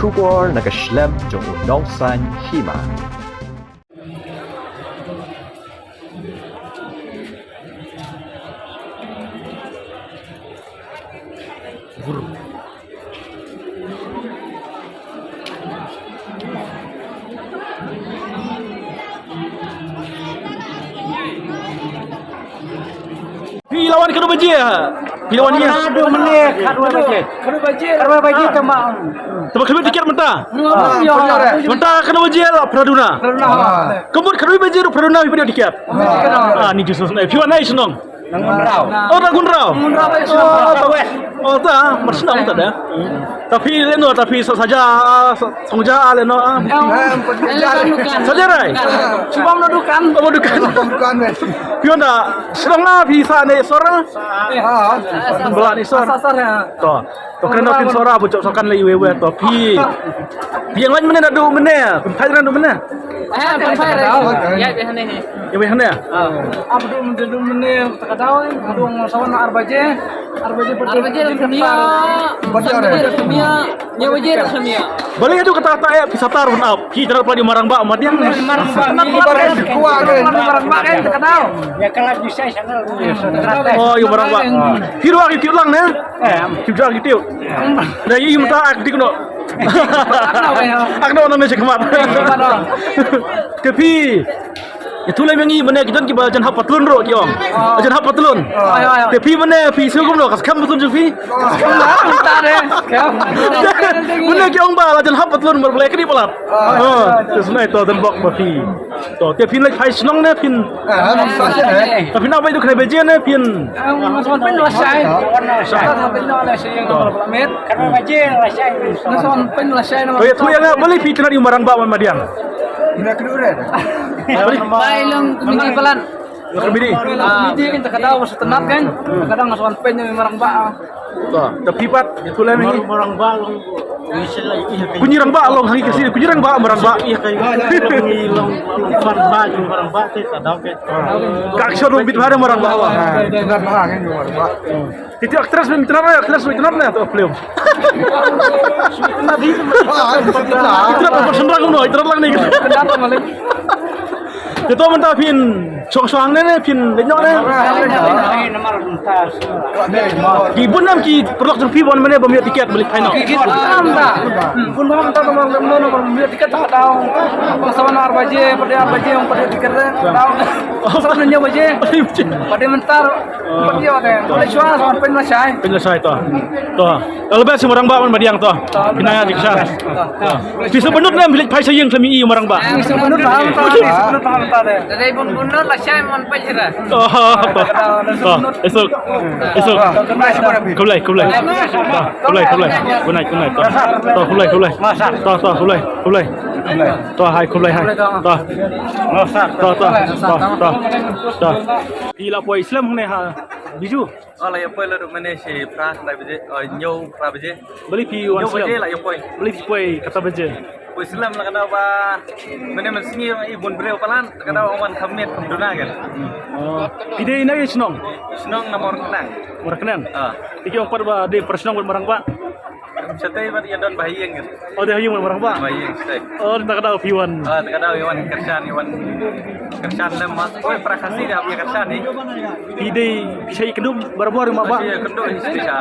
Schubor nagaschlem jong unausan hima. Pi lawan kedua baje. Pi lawan dia. Aduh menit, kedua baji cuma. Tebak kedua tiket mentah. Mentah kedua baje lah Praduna. Kemudian kedua baje tu Praduna pi tiket. Ni justru pi warna senang. Oh, tak gunrau. Oh, tak, bersenang tak ada. Tapi leno tapi saja saja leno. Saja rai. Cuma menuduhkan. Oh, dukan. Pi warna senang lah pi sana seorang. Belah ni seorang. Toh. Toh kena pin suara bocok sokan lagi wewe toh pi. Pi yang lain mana adu mana? Pentai adu mana? Ya biasa ni. Yang mana? Abdu menjadi menit tak tahu. Abdu sawan arbaje Rasmia. Nyawaje Rasmia. Boleh adu kata-kata ya pisatar pun up. Pi cara padi marang ba amat yang. Marang ba kan tak tahu. Ya kalau bisa sana. Oh, yung marang ba. Hiro aki tiup lang na. Tiup lang tiup. Dah yung mata ak dikno. Ak no na sekemat. Tapi itu lah yang ini mana kita kita jangan hap patlun ro kiong. Jangan hap patlun. Tapi mana pi sugum ro kas kam patlun jupi. Mana kiong ba jangan hap patlun berbelai kini polat. Terus naik tu dan bok bapi. Tu tapi lagi hai senang na pin. Tapi nak apa itu kena bejen na pin. Masuk pen lasai. Pen lasai yang nomor met. Karena baje lasai. Masuk pen lasai nomor. Oh ya tu yang boleh pi kena di marang ba madiang. Ina kedua dah. Bailong kumiti pelan. Komedi. Kumiti kan tak tahu masuk tenat kan. Kadang masuk pen yang marang ba. Tapi pat itu lah ini. Marang ba long. Kunyirang ba long hangi kasi kunyirang ba marang ba. Iya kayak long far ba yung marang ba te tadaw ke. Kaksyo bit ada marang ba. Benar mahal kan nomor dua. Itu aktris mitra na aktris mitra na to film. Itu apa persendrang no itu lang ni. Kenapa malah? Itu mentah pin song-song na pin lenyok na. Nomor entas. Gibon nam ki produk pi bon mana beli tiket beli final. Pun bang tahu nomor beli tiket tak tahu. Pasawan arbaje pada arbaje yang pada tiket tahu. Pasawan nya baje. Pada mentar pada dia ada. Boleh cuan sama pen lasai. Penyelesai to. To. Kalau bes orang ba man madiang to. Pinaya di kesana. Bisa benut nam beli pai sayang kami orang ba. Sebenarnya tahu tak ada. Dari bunur lasai mon pajera. Oh. Esok. Kulai. Kulai. Kunai. To kulai. To kulai. To hai kulai hai. To. Ila po Islam ne ha. Biju. Olah yang poin lalu mana si pras lah beje, nyau pras beje, Beli pi wan nyau beje Islam. lah yang poin. Beli pi kata beje. Poin Islam lah kena apa? Mana mesti ibun beliau pelan, kena orang khamnet khamduna kan. Oh. Ide ini senong. Senang nama orang kenang. Orang kenan. Iki orang pada de persenong buat marang pak. Setai pada yang don bahayang kan. Oh dia hayung marang pak. Bahayang setai. Oh tak ada piwan. Kena iwan kersan nama. Oh prakasi dah punya kersan ni. Ide bisa ikendum barabar mak pak. Masih kendo istisa.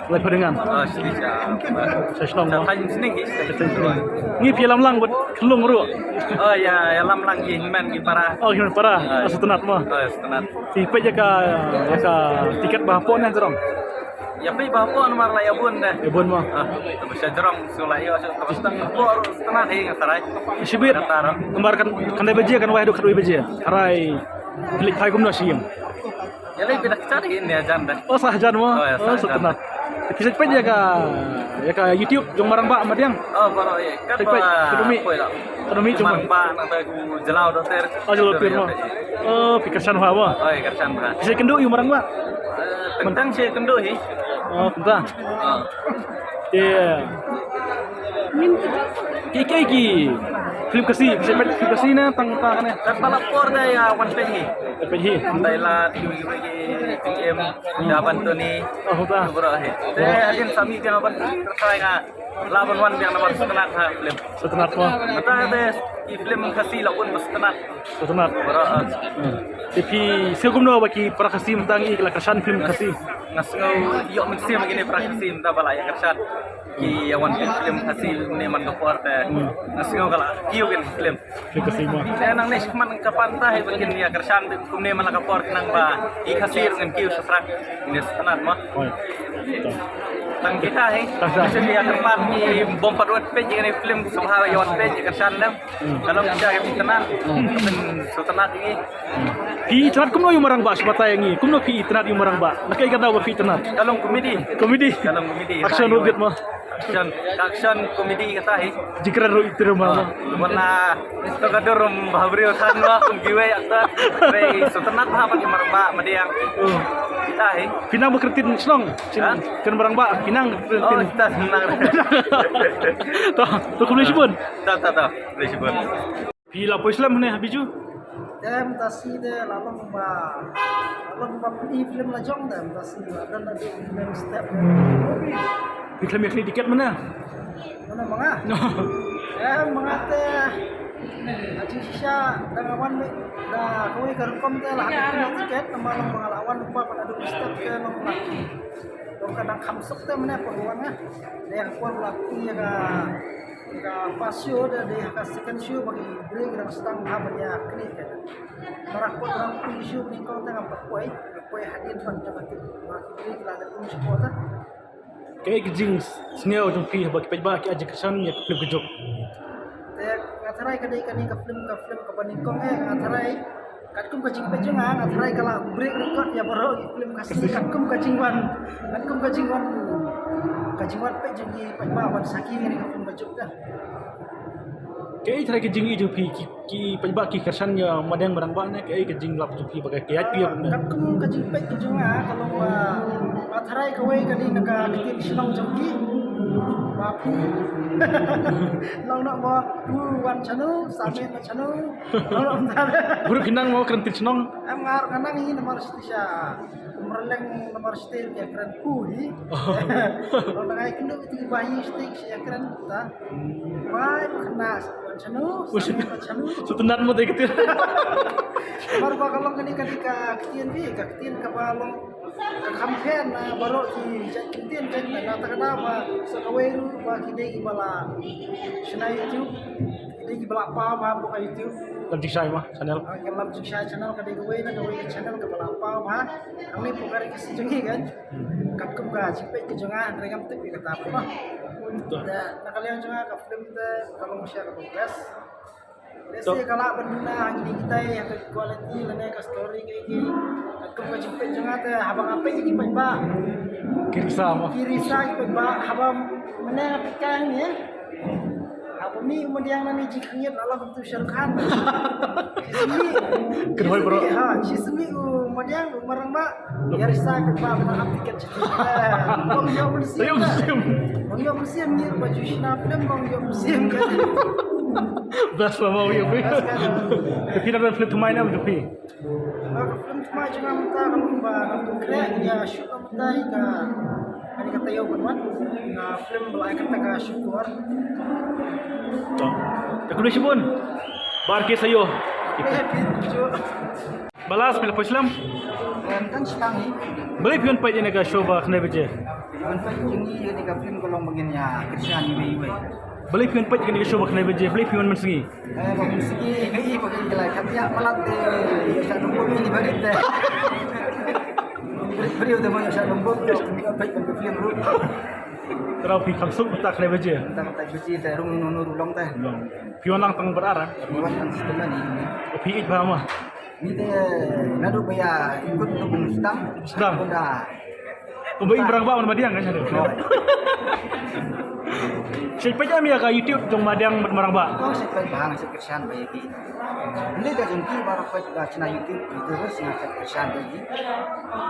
Lai padengan. Istisa. Saya senong. Tanya seneng istisa. Ni pi lam lang buat kelung ru. Oh ya lam lagi himan para. Oh gimana parah. Asetenat mah. Setenat. Si pe jaka tiket bahapon yang terong. Ya pi bapak nomor lah ya bun dah. Ibon mah. Bisa jerong sulayo terus tang bor setengah hing sarai. Sibit. Kembarkan kandai beje kan wahdu kadui beje. Arai bilik pai kumno siem. Ya lebih dah cari ini ajan dah. Oh sahajan mah. Oh, ya, Oh sahajan. setenat. Bisa pe jaka YouTube jong marang ba madiang. Oh baru ya kan Kedumi. lah. Kedumi cuma. Cuma nak aku jelau doter. Oh jalur pir mah. Oh pikersan ha mah. Oh ya kersan bah. Bisa kendu yu marang ba. Tentang si kendo hi. Oh tentang. Dia. Kiki. Film kasi, bisa film kasi na tang na. Kan balapor dah ya wan pehi. Pergi. Dai la tinggi bagi PTM dapat tu ni Oh, tak. berakhir. Hadin sami kan apa terkait lawan wan yang nomor setenak film. Setenat mo. Mata ada film kasih lawan setenak Setenat. berakhir. Tapi saya kumno bagi para kasih tentang iklan kersan film kasih. Ngasau yok mesti begini praktisi minta bala ya kersan. Ki awan film kasih ni man dokor teh. Ngasau kala kiu kan film. Film kasih mo. Saya nang nes man ke pantai begini ya kersan kumne man kapor nang ba i kasih dengan kiu sesrak ini setenat mah. Oh. Tang kita bisa dia tempat ni bom parwat page ni film subha yawan page kersan dah. Kalau kita yang tenan setenat ini Pi tenat kumno yung marang ba sebata yang ini. Kumno pi tenat yung marang ba. Nakai kata ba pi tenat. kalau komedi Komedi. Action ruget mo. action komedi kata Jikra ro itu rumah mo. warna itu kadorum bahbrio than lah giwe akta re setenat apa di marba madiang Oh. kita Pinang berkertin senong. Ha? Kan marang ba. Pinang oh berkertin. kita senang Toh kumno sibun. tahu disebut Pi la po Islam ne habiju. Dem tasi de lalong ba i film la jong dem tasi dan ada film step Pi klam yakni diket mana? mana mga mga te aji sisa dangawan me da koi karkom te la ada tiket nama long mga lawan pa pada ada step ke long laki long kadang kamsuk te mana peluangnya yang kuat laki ka pasio da de ka second show bagi break dan sedang habnya klik kan marak ko orang show ni ko tengah pakwai hadin pan jaga tu bagi break la da pun support Kayak gejing sengau jong pi bagi pejba ki aja kersan ya klub gejok. te ngatarai kadai kani ka film ka banikong ngatarai katkum kajing pejunga ngatarai kala break record ya baro film kasih katkum kajingwan pejungi pejba ban saki ni ka film gejok dah Kayak try gejing i jong pi ki pejba ki kersan ya madang barang ba ne kayak gejing lap jong pi bagai kiat pi. katkum kajing pejunga kalau ngatarai kawai kani naka kitin sinong jongki bapu long nak mo wan chanu samen na chanu long nak Buru kinang mau kerentin senong. am ngar kanang ini nomor stisya merleng nomor stil ya keren kui long nak ikin do itu bayi stik ya keren ta wai kena wan chanu samen na chanu Setenat mo tay ketir. baru kalau kani ka kitin ka balong ka campaign na baro ki kitin kan na takana ba sa kaweru ba kidai bala sina YouTube kidai bala pa ba buka YouTube Lantik saya mah channel. ang lam jing sha channel kadai kawai channel ka bala pa ba ang ni pukari kasi jungi kan kat kum ka cipe ke junga rengam tik ka ta pa da nakalian junga ka film de kalau musya ka progress Desi kalau benda ini kita yang quality lene ka story kayak kat kum ka cipe junga te habang apa iki pa Kirsa mo. kirisa ba habang mana pikang ya apa mi kemudian nani jikriat Allah betul syarkan Kenapa, bro? ha sismi kemudian marang ba yarisa ke ba benar tiket bang yo Saya musim musim. ni baju sina film bang yo musim kan Bas mau ya pi. Tapi nak flip main am tu pi. film cuma jangan minta kalau ba nonton krek ya shoot minta ka ani kata yo kan na film belai kata ka syukur Aku dah sibun. Bar ke sayo. Balas pila po Islam. kan setangi Beli pion pa je ka show ba kena beje. Manfaat jungi ni ka film kalau begini ya Kristian ni wei. Beli pion pa je ka show ba kena beje. Beli pion man sengi. Bangun segi hei bagi gelai katya malat sa nombor ni bagi te. Beri udah mau sa nombor ni ka baik ka film ru. Terau pi kamsuk tak kena beje. Tak tak beci te rung nunu long te. Pion lang tang berarah. Buat kan sistem ni. Pi ik ba mah. Ni te nadu baya ikut tu benustang. Sedang. Dah. Kumbai berang ba man madiang kan ada. Siapa jam ya ka YouTube jong madiang marang ba. Kau sekai bahang sa Kristian baya ki. Ini dah jengki baru kau juga cina YouTube terus ngasak Kristian baya.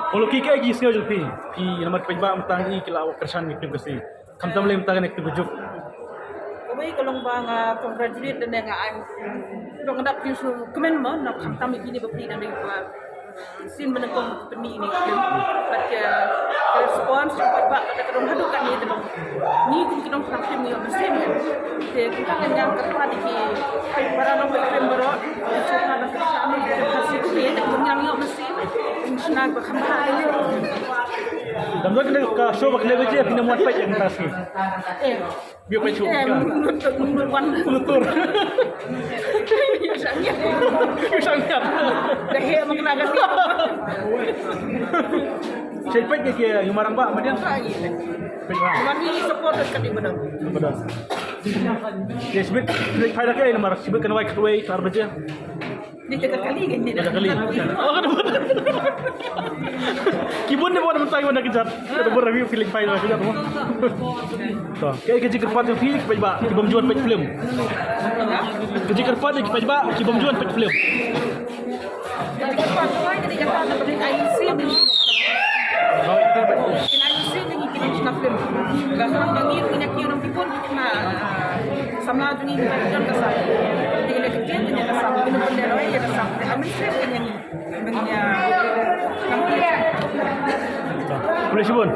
Kalau kiki lagi sekali jong pi. Pi nama pejba mentang ni kila awak kersan ni kasi. Kam tam lem tangan ek tujuk. Kami kalau bang congratulate dan yang I'm dong ndak pisu kemen mo nak tam ini bapti dan sin menekong peni ni baca respons cepat pada kerong hadukan ni tu ni kita nak film ni mesin te kita kan yang kerja di para nama film baru kita nak kerja ni hasil ni tak punya ni mesin senang berkembang Damdam kena ke show bakal lagi je pindah muat page yang tas ni. Biar page show. Menurut Tutur. sangat Sangat. dah he mengenal kan Cek page ke yang marang ba madian. Page ba. Mani support kat di benar. Betul. Dia sebut break pada ke nomor sebut kena wake away tar baca. Dia cakap kali kan dia. Ada kali. Oh kan. Kibun ni buat mentai mana kejap. Ada buat review feeling file kejap tu. So, kayak kerja kerpat yang feeling page ba kibom jual page film. Kerja kerpat yang page ba kibom jual page film. Jadi apa tuan jadi kata seperti IC ni. IC ni kita nak film. Kalau orang ni punya kira orang pun kita sama tu ni kita kasar. Jadi kita punya kasar. Kita punya roy kita kasar. Kami saya punya ni. Punya Boleh sibun.